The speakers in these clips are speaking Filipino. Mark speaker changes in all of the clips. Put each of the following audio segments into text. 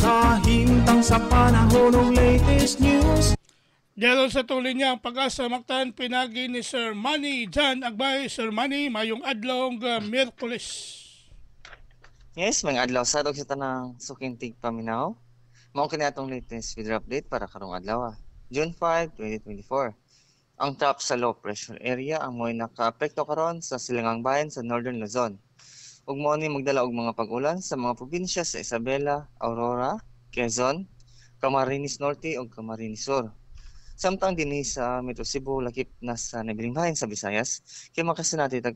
Speaker 1: Kahintang sa panahon ng latest news.
Speaker 2: Dahil sa tuloy niya ang Pag-asa Mactan, pinagi ni Sir Manny Jan Agbay. Sir Manny, mayong adlaw Miyerkules.
Speaker 3: Yes, mga adlaw sa dog sa tanang sukintig paminaw. Mao kini atong latest weather update para karong adlaw. June 5, 2024. Ang top sa low pressure area ang mo'y nakaapekto karon sa silangang bayan sa Northern Luzon. Ug mao ni magdala og mga pag-ulan sa mga probinsya sa Isabela, Aurora, Quezon, Camarines Norte ug Camarines Sur. Samtang dinhi sa Metro Cebu lakip na sa nabiling bahin sa Visayas, kay makasinati tag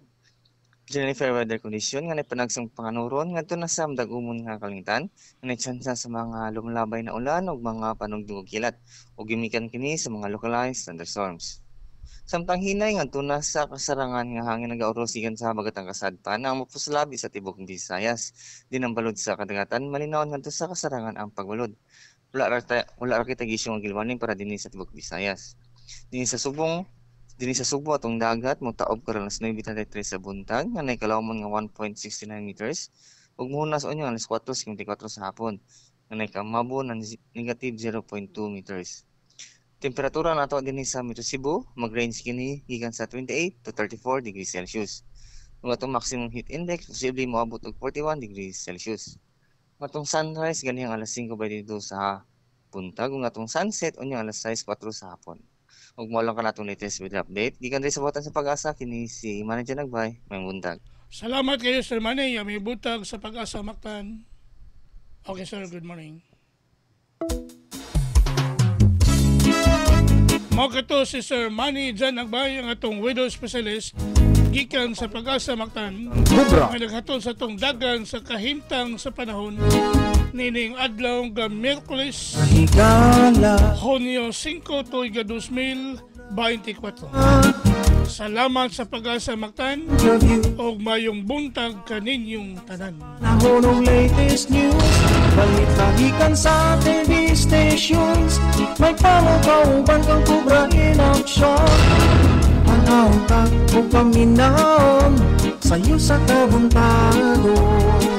Speaker 3: generally fair weather condition nga panagsang panganuron ngadto na sa dag-umon nga kalangitan nga tsansa sa mga lumalabay na ulan ug mga panugdog kilat ug gimikan kini sa mga localized thunderstorms. Samtang hinay ngadto na sa kasarangan nga hangin nagauros gikan sa habagatang kasadpan ang mapusalabi sa tibok Visayas. Din ang balod sa kadagatan malinawon ngadto sa kasarangan ang pagbalod. Wala ra kita gisyong gilwaning para dinhi sa tibok Visayas. Dinhi sa Subo atong dagat motaob karon alas 9:33 sa buntag nga nay kalawomon nga 1.69 meters ug mohunas unya alas 4:54 sa hapon nga nay kamabo ng negative 0.2 meters. Temperatura nato dinhi sa Metro Cebu mag-range kini gikan sa 28 to 34 degrees Celsius. Ug atong maximum heat index posible moabot og 41 degrees Celsius. Atong sunrise ganihang alas 5:22 sa buntag ug atong sunset unya alas 6:04 sa hapon. Ug mo lang ka natong latest weather update. Gikan rin sa Butan sa Pag-asa, kini si Manager Nagbay, may buntag.
Speaker 2: Salamat kayo, Sir Manny. May butag sa Pag-asa Mactan. Okay, sir. Good morning. Mao kato si Sir Manny Jan Agbay, ang atong widow specialist gikan sa Pag-asa Mactan. Nga naghatod sa atong dagan sa kahimtang sa panahon nining adlaw nga Miyerkules, Hunyo 5 tuig 2024. Salamat sa Pag-asa Mactan og mayong buntag kaninyong tanan.
Speaker 1: Nahulong latest news, balita gikan sa TV stations. May pamukauban kang kubra in action. Panahon ka o paminaon sa'yo sa kabuntagon.